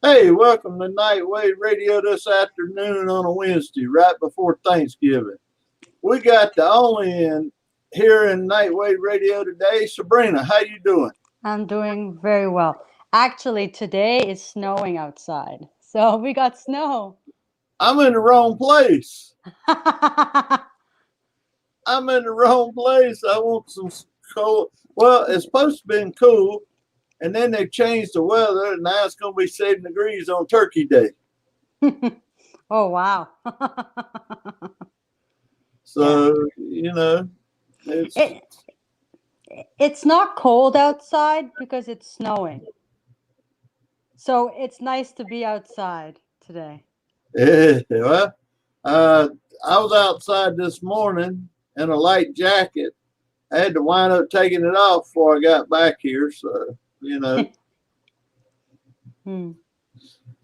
Hey, welcome to Nightwave Radio this afternoon on a Wednesday, right before Thanksgiving. We got the only in here in Nightwave Radio today, Sabrina. How you doing? I'm doing very well. Actually, today is snowing outside. So we got snow. I'm in the wrong place. I'm in the wrong place. I want some cold. Well, it's supposed to be cool, and then they changed the weather, and now it's going to be 7 degrees on Turkey Day. Oh, wow. Yeah. So, it's It it's not cold outside because it's snowing. So it's nice to be outside today. yeah, well, uh, I was outside this morning in a light jacket. I had to wind up taking it off before I got back here. So, you know. Hmm.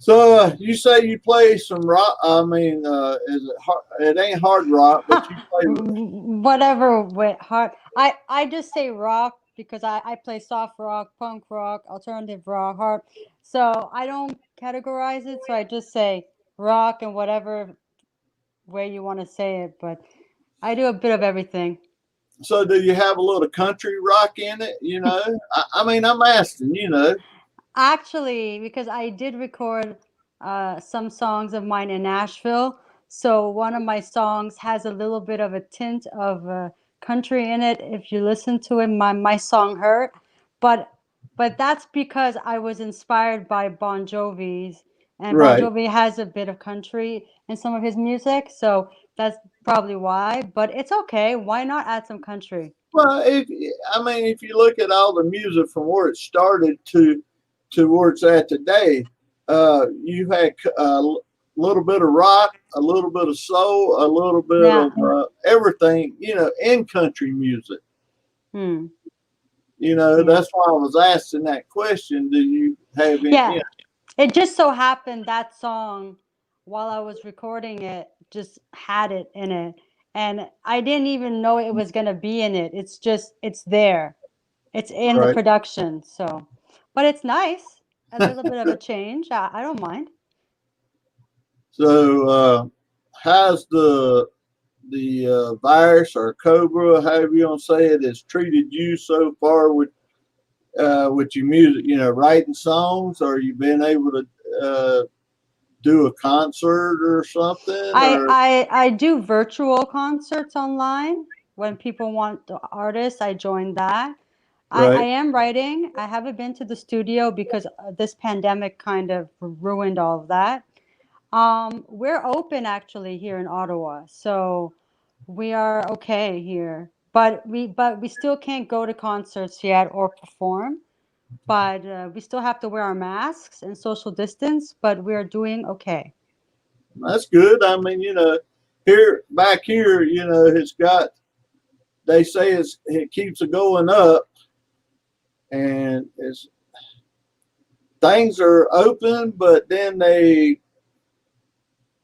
So you say you play some rock? I mean, is it hard? It ain't hard rock, but you play. Whatever with hard. I just say rock because I play soft rock, punk rock, alternative rock, hard. So I don't categorize it. So I just say rock and whatever way you want to say it. But I do a bit of everything. So do you have a little country rock in it? I mean, I'm asking. Actually, because I did record some songs of mine in Nashville, so one of my songs has a little bit of a tint of country in it. If you listen to it, my song "Hurt," but but that's because I was inspired by Bon Jovi's, and Bon Right. Jovi has a bit of country in some of his music, so that's probably why. But it's okay. Why not add some country? Well, if you look at all the music from where it started to where it's at today, you had a little bit of rock, a little bit of soul, a little bit Yeah. of everything, in country music. Hmm. Yeah. That's why I was asking that question. Do you have any? Yeah. It just so happened that song, while I was recording it, just had it in it. And I didn't even know it was going to be in it. It's just, it's there. It's in the Right. production. So, but it's nice. A little bit of a change. I don't mind. So, how's the virus or cobra, however you want to say it, has treated you so far with your music? Writing songs, or you been able to do a concert or something, or I do virtual concerts online. When people want the artists, I join that. I right? am writing. I haven't been to the studio because this pandemic kind of ruined all of that. We're open actually here in Ottawa, so we are okay here. But we still can't go to concerts yet or perform. But we still have to wear our masks and social distance. But we're doing okay. That's good. I mean, here back here, it's got. They say it keeps it going up, and it's things are open, but then they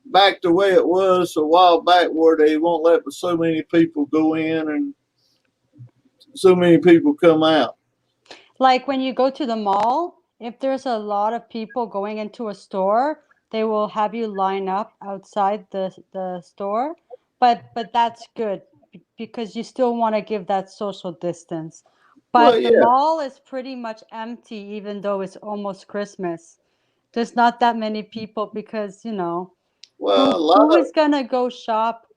back the way it was a while back, where they won't let so many people go in and so many people come out. Like when you go to the mall, if there's a lot of people going into a store, they will have you line up outside the store. But that's good because you still want to give that social distance. Well, But the yeah. mall is pretty much empty even though it's almost Christmas. There's not that many people because, Well, a lot who of is gonna go shop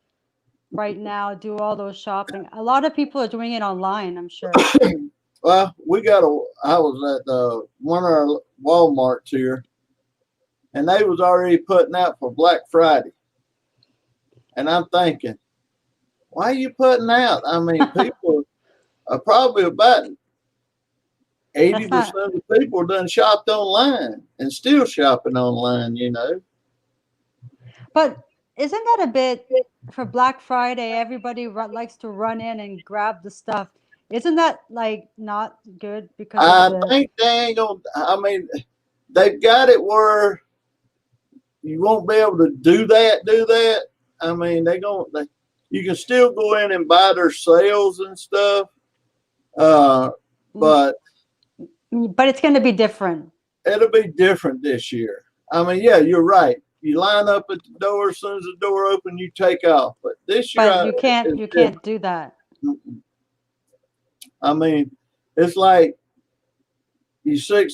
right now, do all those shopping? A lot of people are doing it online, I'm sure. well, we got a. I was at one of our WalMarts here, and they was already putting out for Black Friday, and I'm thinking, why are you putting out? I mean, people are probably about eighty That's not. percent of the people done shopped online and still shopping online. But isn't that a bit for Black Friday? Everybody likes to run in and grab the stuff. Isn't that like not good because of I the? think they ain't gonna. I mean, they've got it where you won't be able to do that. Do that. I mean, you can still go in and buy their sales and stuff, Mm, but but it's going to be different. it'll be different this year. I mean, yeah, you're right. You line up at the door. As soon as the door opens, you take off. But this year But is you different. can't do that. I mean, it's like you sit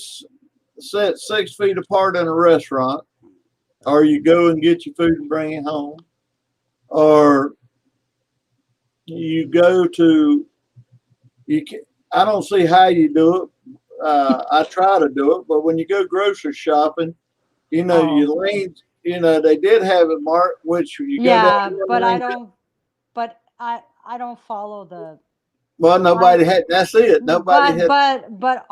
6 feet apart in a restaurant, or you go and get your food and bring it home, or you go to you. Can, I don't see how you do it. I try to do it, but when you go grocery shopping, you Oh, lean. They did have it marked, which you go down yeah, one but I lane. don't. But I don't follow the. Well, I nobody had. That's it. Nobody had. but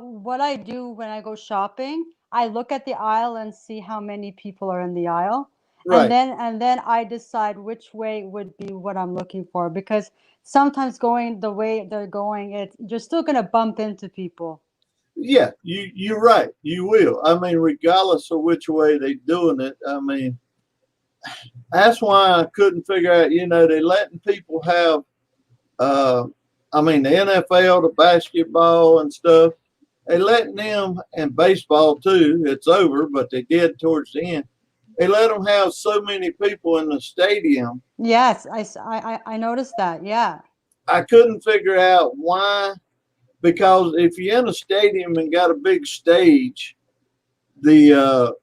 what I do when I go shopping, I look at the aisle and see how many people are in the aisle, Right. and then I decide which way would be what I'm looking for, because sometimes going the way they're going, you're still gonna bump into people. Yeah, you're right. You will. I mean, regardless of which way they doing it. I mean, that's why I couldn't figure out. They letting people have. Uh, I mean, the NFL, the basketball and stuff. They letting them and baseball too. It's over, but they did towards the end. They let them have so many people in the stadium. Yes, I noticed that. Yeah. I couldn't figure out why. Because if you're in a stadium and got a big stage, the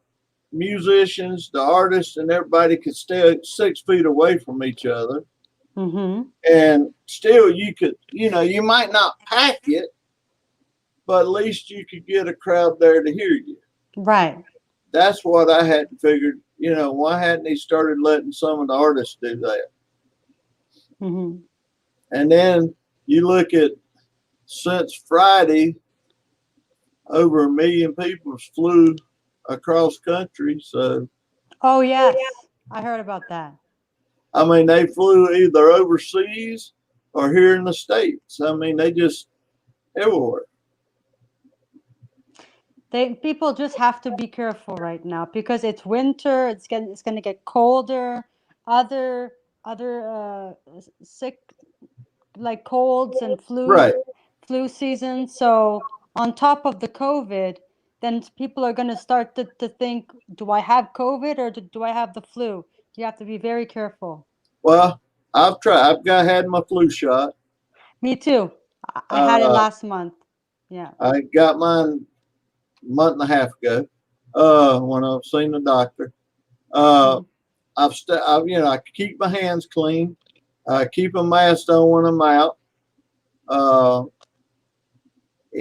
musicians, the artists, and everybody could stay 6 feet away from each other. Mm-hmm. And still, you could, you might not pack it, but at least you could get a crowd there to hear you. Right. That's what I hadn't figured. Why hadn't he started letting some of the artists do that? Mm-hmm. And then you look at since Friday, over 1 million people flew across country. So, Oh yes, I heard about that. I mean, they flew either overseas or here in the States. I mean, they just everywhere. People just have to be careful right now because it's winter. It's gonna get colder. Other sick, like colds and Right. flu season. So on top of the COVID, then people are gonna start to think, do I have COVID or do I have the flu? You have to be very careful. Well, I've tried. I've got had my flu shot. Me too. I had it Uh, last month. Yeah. I got mine a month and a half ago. When I've seen the doctor. Uh, Mhm. I keep my hands clean. I keep a mask on when I'm out. Uh,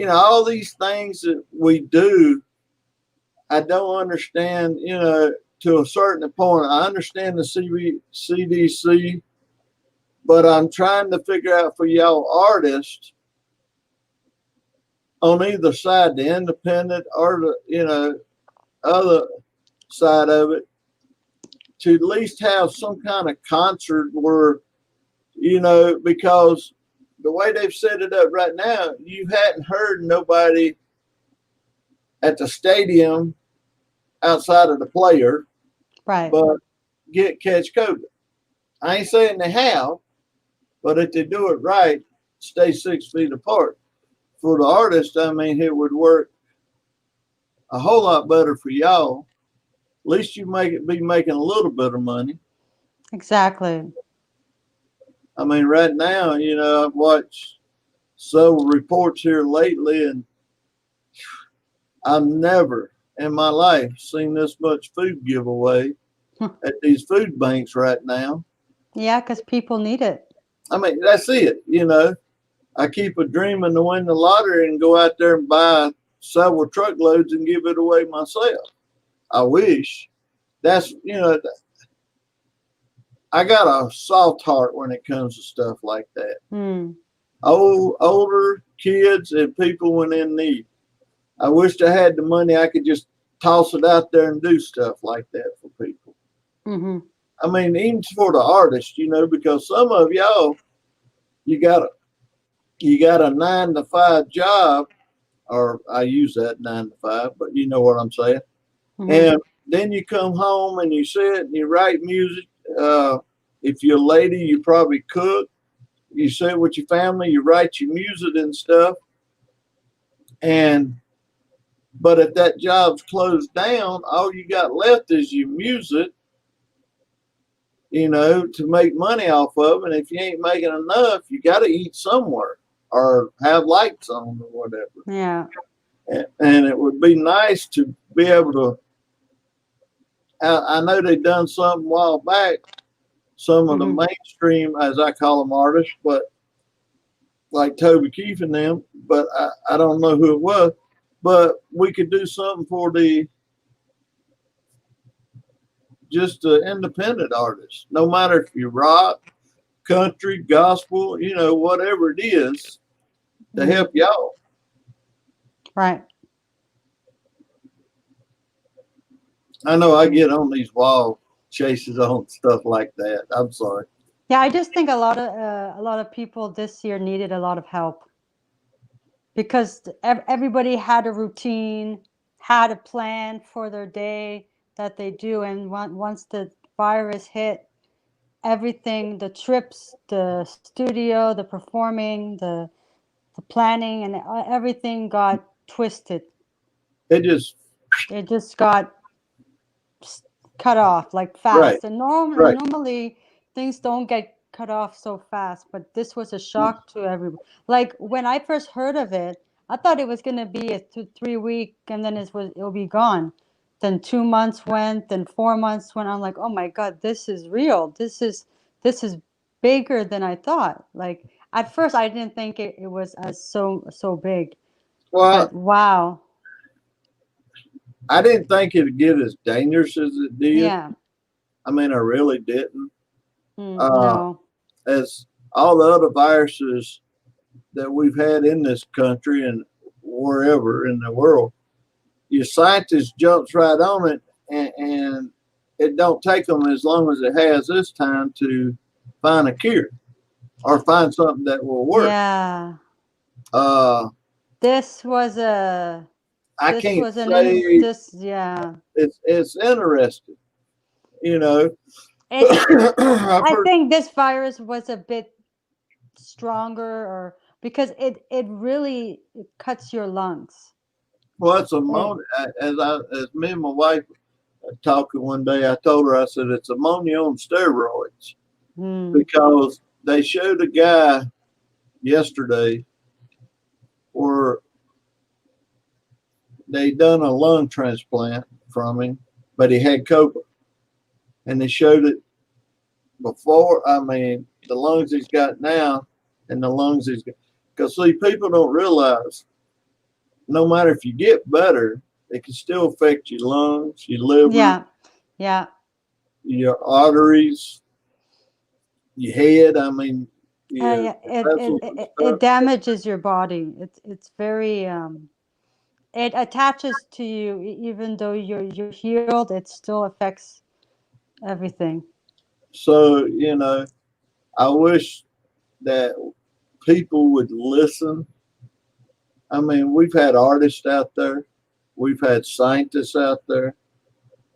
all these things that we do, I don't understand. To a certain point, I understand the CDC, but I'm trying to figure out for y'all artists on either side, the independent or the other side of it, to at least have some kind of concert where because the way they've set it up right now, you hadn't heard nobody at the stadium outside of the player, Right. but catch COVID. I ain't saying they have, but if they do it right, stay 6 feet apart. For the artist, I mean, it would work a whole lot better for y'all. At least you be making a little bit of money. Exactly. I mean, right now, I've watched several reports here lately, and I've never in my life seen this much food giveaway at these food banks right now. Yeah, because people need it. I mean, that's it. I keep a dreaming to win the lottery and go out there and buy several truckloads and give it away myself. I wish. That's I got a soft heart when it comes to stuff like that. Hmm. Older kids and people when in need. I wish I had the money. I could just toss it out there and do stuff like that for people. Mm-hmm. I mean, even for the artists, because some of y'all, you got a 9 to 5 job, or I use that 9 to 5, but you know what I'm saying. Mm-hmm. And then you come home and you sit and you write music. If you're a lady, you probably cook. You sit with your family, you write your music and stuff. And But if that job's closed down, all you got left is your music, to make money off of. And if you ain't making enough, you got to eat somewhere or have lights on or whatever. Yeah. And it would be nice to be able to. I know they done something a while back, some of the Hmm. mainstream, as I call them, artists, but like Toby Keith and them, but I don't know who it was. But we could do something for just the independent artists, no matter if you rock, country, gospel, whatever it is, to Hmm. help y'all. Right. I know I get on these wild chases on stuff like that. I'm sorry. Yeah, I just think a lot of people this year needed a lot of help because everybody had a routine, had a plan for their day that they do, and once the virus hit, everything, the trips, the studio, the performing, the planning, and everything got twisted. It just It just got cut off like right, fast. And right. normally things don't get cut off so fast, but this was a shock to everyone. Like when I first heard of it, I thought it was going to be a 3 week and then it'll be gone. Then 2 months went, then 4 months went. I'm like, oh my God, this is real. This is bigger than I thought. Like at first I didn't think it was as so big, Well, but wow. I didn't think it'd get as dangerous as it did. Yeah. I mean, I really didn't. Uh, No. as all the other viruses that we've had in this country and wherever in the world, your scientist jumps right on it, and it don't take them as long as it has this time to find a cure or find something that will work. Yeah. Uh, This was a I this can't was an in say this yeah. it's interesting, you know. It I've I heard. think this virus was a bit stronger or because it really it cuts your lungs. Well, it's It, ammonia. As me and my wife talking one day, I told her, I said it's ammonia on steroids mm, because they showed a guy yesterday where they done a lung transplant from him, but he had COVID, and they showed it before. I mean, the lungs he's got now, and the lungs he's got. Because see, people don't realize no matter if you get better, it can still affect your lungs, your liver, yeah. Yeah. your arteries, your head. I mean, your Yeah, it, it vessels and it stuff. it damages your body. It's very it attaches to you even though you're healed, it still affects everything. So, I wish that people would listen. I mean, we've had artists out there, we've had scientists out there,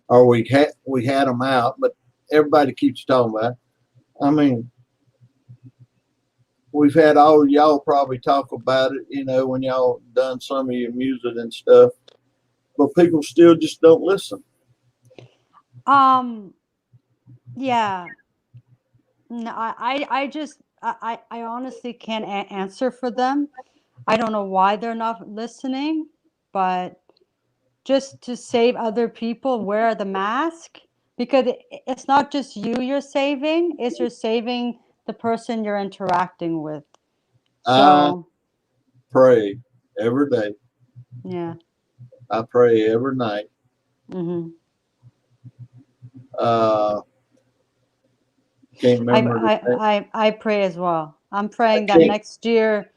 or we had them out, but everybody keeps talking about it. I mean, we've had all y'all probably talk about it, when y'all done some of your music and stuff, but people still just don't listen. Um yeah. No, I just I honestly can't answer for them. I don't know why they're not listening, but just to save other people, wear the mask because it's not just you're saving, it's you're saving the person you're interacting with. I So, pray every day. yeah. I pray every night. Hmm. Uh, can't I, remember the I name. I pray as well. I'm I praying that can't. next year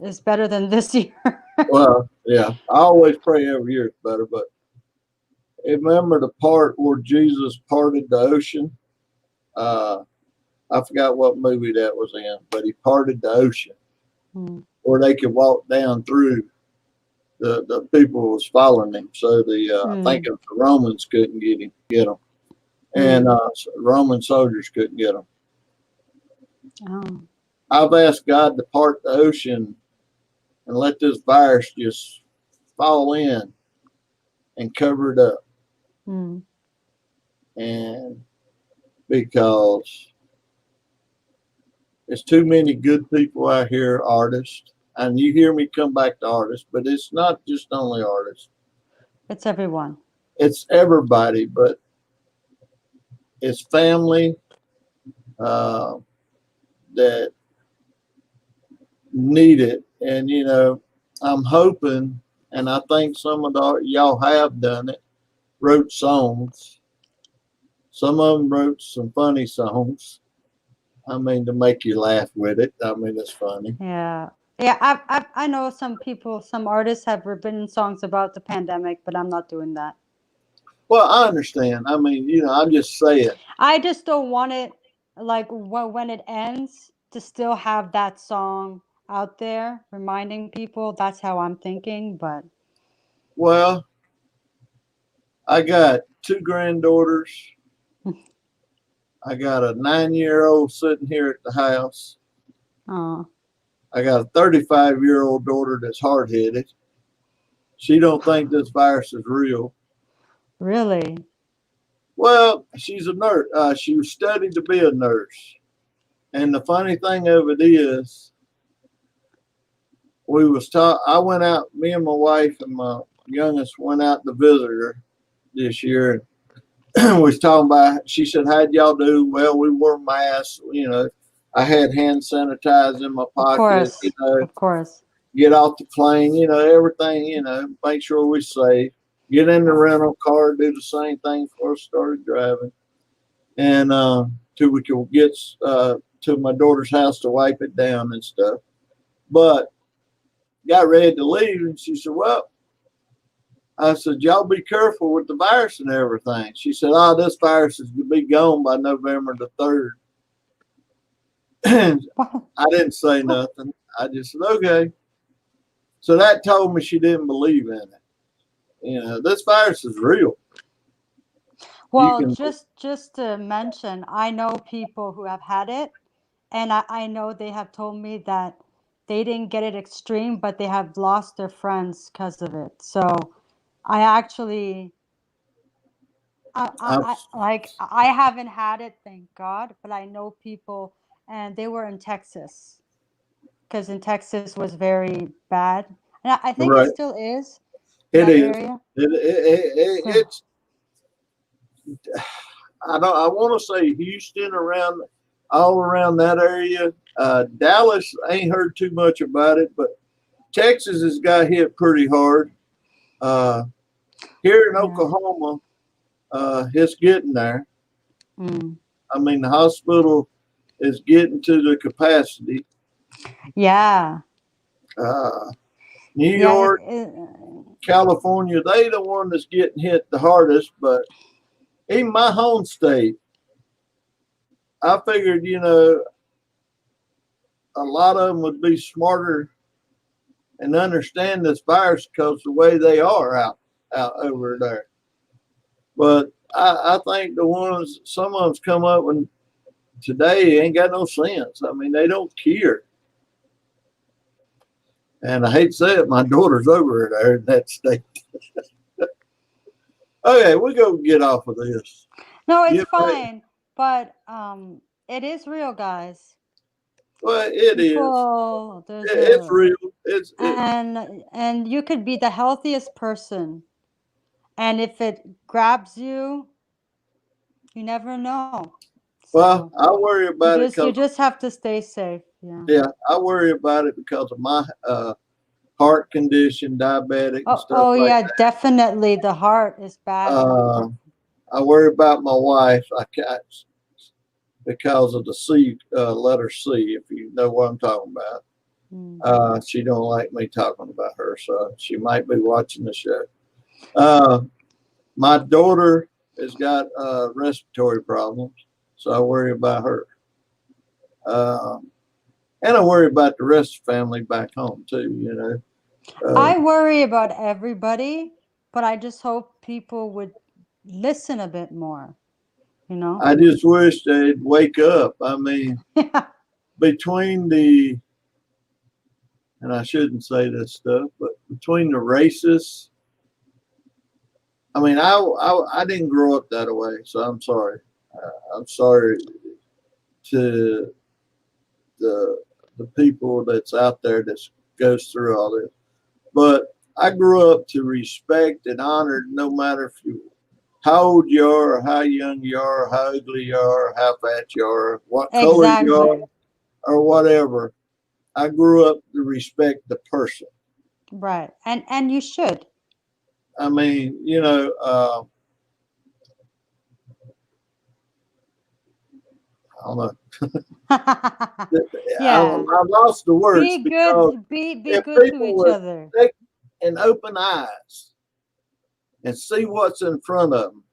is better than this year. Well, yeah, I always pray every year it's better, but remember the part where Jesus parted the ocean? Uh, I forgot what movie that was in, but he parted the ocean Mm, where they could walk down through. The people was following him, so I think mm, it was the Romans couldn't get him, and mm. Roman soldiers couldn't get him. Oh, I've asked God to part the ocean and let this virus just fall in. and cover it up. Mm. And because there's too many good people out here, artists. And you hear me come back to artists, but it's not just only artists. It's everyone. It's everybody, but it's family uh, that need it. And, you know, I'm hoping, and I think some of y'all have done it, wrote songs. Some of them wrote some funny songs. I mean, to make you laugh with it. I mean, it's funny. Yeah. Yeah, I know some people, some artists have written songs about the pandemic, but I'm not doing that. Well, I understand. I mean, you know, I'm just saying. I just don't want it, like, when it ends, to still have that song out there reminding people. That's how I'm thinking, but Well, I got two granddaughters. I got a 9-year-old sitting here at the house. oh, I got a 35-year-old daughter that's hard headed. She don't think this virus is real. really? Well, she's a nurse. She was studying to be a nurse. And the funny thing of it is, we was taught. I went out. Me and my wife and my youngest went out to visit her this year. And was talking about. She said, "How'd y'all do?" Well, we wore masks. You know, I had hand sanitizer in my Of pocket. You course. know, Of course. get off the plane. You know, everything. You know, make sure we're safe. Get in the rental car. Do the same thing before I started driving. And till we could get to my daughter's house to wipe it down and stuff. But got ready to leave, and she said, "Well," I said, "y'all be careful with the virus and everything." She said, "Oh, this virus is going to be gone by November the 3rd." And I didn't say nothing. I just said, "Okay." So that told me she didn't believe in it. You know, this virus is real. You Well, can, just to mention, I know people who have had it, and I know they have told me that they didn't get it extreme, but they have lost their friends because of it. So I actually, I'm, I haven't had it, thank God, but I know people, and they were in Texas, because in Texas was very bad, and I think it right. still is in It that is. area. So It's. I don't. I want to say Houston, around all around that area. Dallas ain't heard too much about it, but Texas has got hit pretty hard. Uh, Here in yeah, Oklahoma, it's getting there. mm. I mean, the hospital is getting to the capacity. Yeah, Uh, New yeah. York, California, they the one that's getting hit the hardest. But even my home state, I figured, you know, a lot of them would be smarter and understand this virus because the way they are out over there. But I think the ones, some of them's come up and today ain't got no sense. I mean, they don't care. And I hate to say it, my daughter's over there in that state. Okay, we go get off of this. No, it's Get ready. fine, but it is real, guys. Well, it is. People, there's It's a real. and you could be the healthiest person, and if it grabs you, you never know. Well, So I worry about it you because, just have to stay safe. Yeah. yeah, I worry about it because of my heart condition, diabetic and Oh, stuff oh like yeah, definitely. The heart is that. bad. I worry about my wife. I can't because of the C, letter C, if you know what I'm talking about. Mm. She don't like me talking about her, so she might be watching the show. Uh, my daughter has got respiratory problems, so I worry about her. Uh, and I worry about the rest of the family back home too. You know, I worry about everybody, but I just hope people would listen a bit more, you know? I just wish they'd wake up. I mean, Yeah. between the, and I shouldn't say this stuff, but between the racists I mean, I didn't grow up that way, so I'm sorry. I'm sorry to the people that's out there that goes through all this. But I grew up to respect and honor no matter if you how old you are, or how young you are, how ugly you are, how fat you are, what color you are, Exactly. or whatever. I grew up to respect the person. Right. And you should. I mean, I don't know. Yeah. I lost the words Be because good. Be if good to people each would other. take an open eyes and see what's in front of them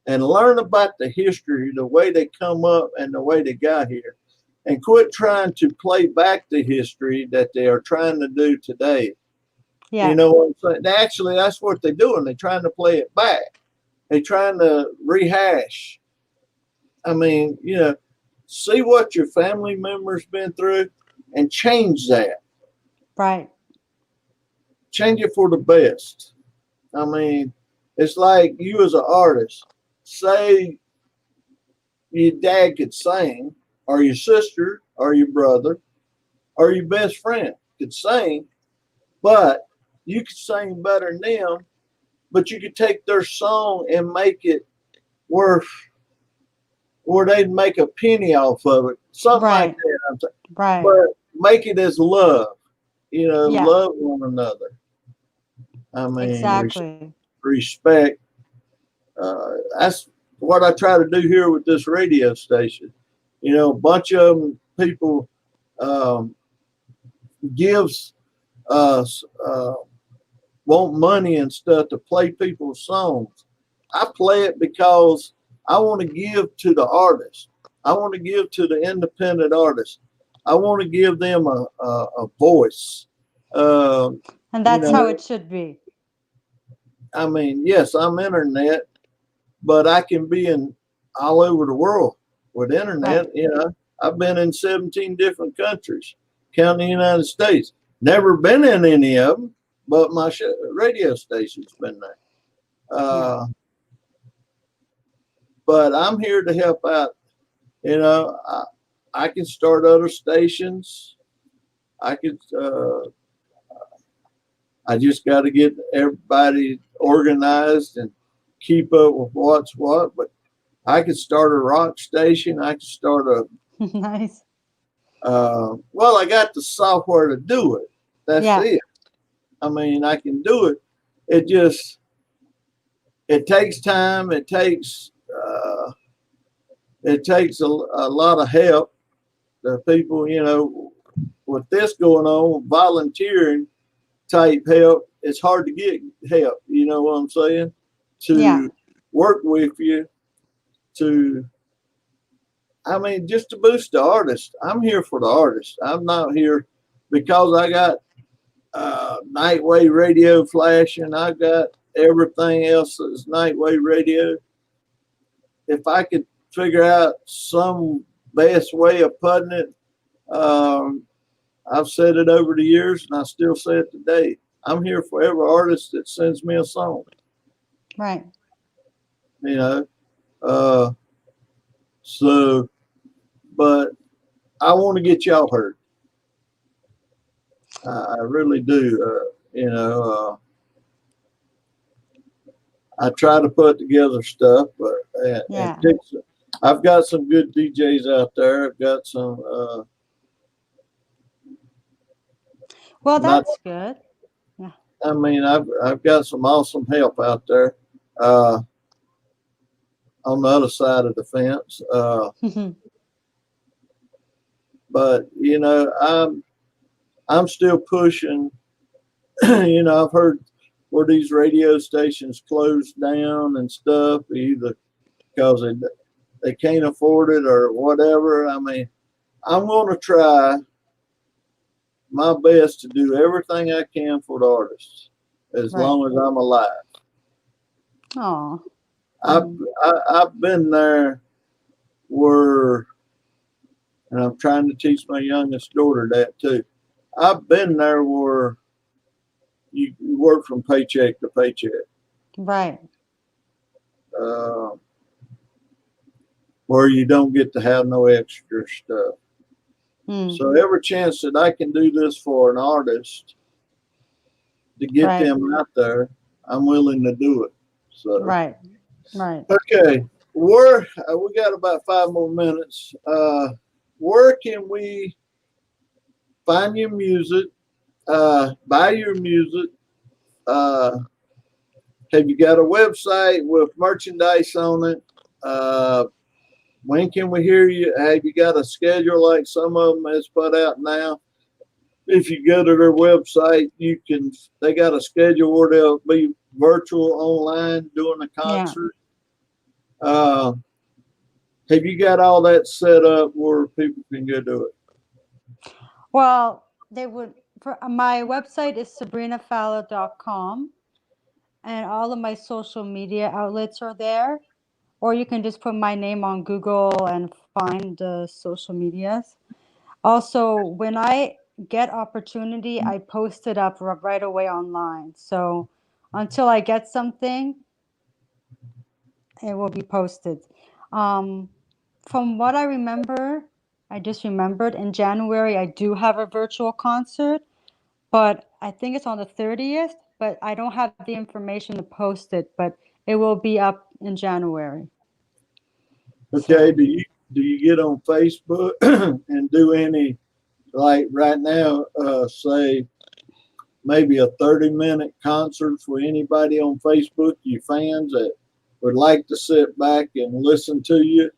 and learn about the history, the way they come up and the way they got here, and quit trying to play back the history that they are trying to do today. You Yeah. know what I'm saying? Actually, that's what they're doing. They're trying to play it back. They're trying to rehash. I mean, see what your family members been through and change that. Right. Change it for the best. I mean, it's like you as an artist. Say your dad could sing, or your sister, or your brother, or your best friend could sing, but you could sing better than them, but you could take their song and make it worth where they'd make a penny off of it. Something like Right. that. I'm saying. Right. But make it as love. Yeah. Love one another. I mean, Exactly. respect. That's what I try to do here with this radio station. A bunch of them people um, gives us want money and stuff to play people's songs. I play it because I want to give to the artist. I want to give to the independent artist. I want to give them a voice. Um, And you that's how know, it should be. I mean, yes, I'm internet, but I can be in all over the world with Right. internet. I've been in 17 different countries, counting the United States. Never been in any of them, but my radio station's been there. Yeah. Uh, but I'm here to help out. I can start other stations. I could. I just got to get everybody organized and keep up with what's what. But I could start a rock station. I could start a. Nice. Well, I got the software to do it. That's Yeah. it. I mean, I can do it. It just it takes time. It takes a lot of help. The people, with this going on, volunteering type help, it's hard to get help. You know what I'm saying? Yeah. To work with you, to, I mean, just to boost the artist. I'm here for the artist. I'm not here because I got nightwave radio flashing. I got everything else that's nightwave radio. If I could figure out some best way of putting it, um, I've said it over the years and I still say it today. I'm here for every artist that sends me a song, Right. you know. Uh, so, but I want to get y'all heard. I really do. I try to put together stuff, but Yeah. I've got some good DJs out there. I've got some, Well, not, that's good. Yeah. I mean, I've got some awesome help out there. Uh, on the other side of the fence. But I'm still pushing. I've heard where these radio stations closed down and stuff, either because they can't afford it or whatever. I mean, I'm going to try my best to do everything I can for the artists as Right. long as I'm alive. Oh. I've I've been there where, and I'm trying to teach my youngest daughter that too. I've been there where you work from paycheck to paycheck. Right. uh, where you don't get to have no extra stuff. Mm, So every chance that I can do this for an artist to get right, them out there, I'm willing to do it. So right, right. okay, where we got about 5 more minutes. Where can we find your music? Buy your music? Uh, have you got a website with merchandise on it? When can we hear you? Have you got a schedule like some of them has put out now? If you go to their website, you can. They got a schedule where they'll be virtual online doing a Yeah. concert. Uh, have you got all that set up where people can go do it? Well, they would. For, my website is sabrinafallah.com, and all of my social media outlets are there. Or you can just put my name on Google and find the social medias. Also, when I get opportunity, I post it up right away online. So until I get something, it will be posted. Um, from what I remember, I just remembered in January, I do have a virtual concert, but I think it's on the 30th, but I don't have the information to post it, but it will be up in January. Okay. So, Do you get on Facebook and do any like right now? Say maybe a 30-minute concert for anybody on Facebook, you fans that would like to sit back and listen to you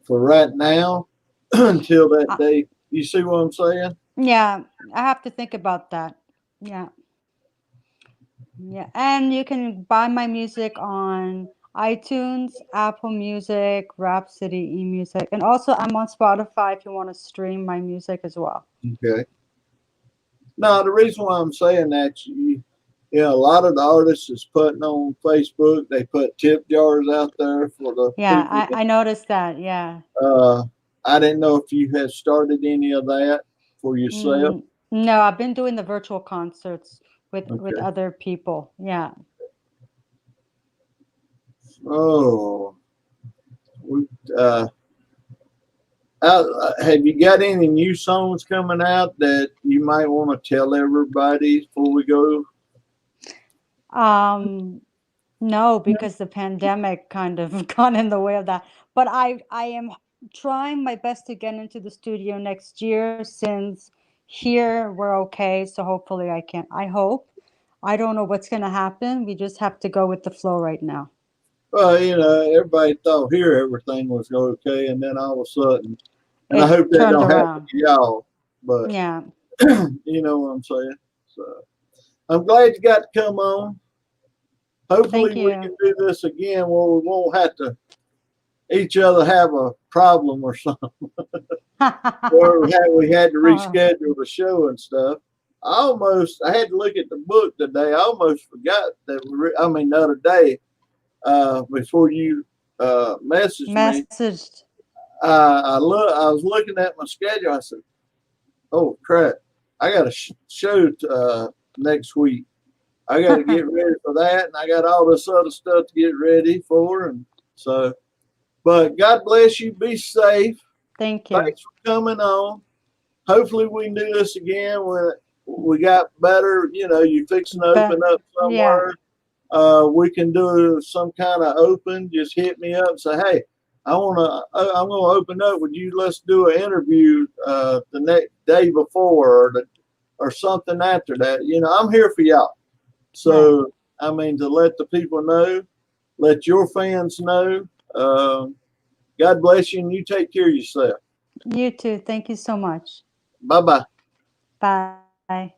for right now until that uh, day. You see what I'm saying? yeah, I have to think about that. Yeah. Yeah. And you can buy my music on iTunes, Apple Music, Rhapsody, eMusic, and also I'm on Spotify if you want to stream my music as well. Okay. Now, the reason why I'm saying that, a lot of the artists is putting on Facebook, they put tip jars out there for the Yeah, people. I noticed that. Yeah. Uh, I didn't know if you had started any of that for yourself. No, I've been doing the virtual concerts with Okay. other people. Yeah. Oh, we, uh, have you got any new songs coming out that you might want to tell everybody before we go? Um, no, because the pandemic kind of got in the way of that. But I am trying my best to get into the studio next year since here we're okay. So hopefully I can. I hope. I don't know what's going to happen. We just have to go with the flow right now. Well, everybody thought here everything was okay, and then all of a sudden, and I It hope that turned don't happen around. to y'all, but Yeah. you know what I'm saying. So I'm glad you got to come on. Hopefully, Thank we you. can do this again where we won't have to each other have a problem or something, or we had to Oh, reschedule the show and stuff. I had to look at the book today. I almost forgot that the other day, before you messaged me, messaged. I was looking at my schedule. I said, "Oh crap, I got a show next week. I got to get ready for that, and I got all this other stuff to get ready for." And so, but God bless you. Be safe. Thank you. Thanks for coming on. Hopefully, we can do this again when we got better. You fixing to open But up yeah. somewhere. We can do some kind of open. Just hit me up. Say, hey, I'm gonna open up. Would you? Let's do an interview the next day before or something after that. I'm here for y'all. Right. So to let the people know, let your fans know. God bless you, and you take care of yourself. You too. Thank you so much. Bye bye. Bye.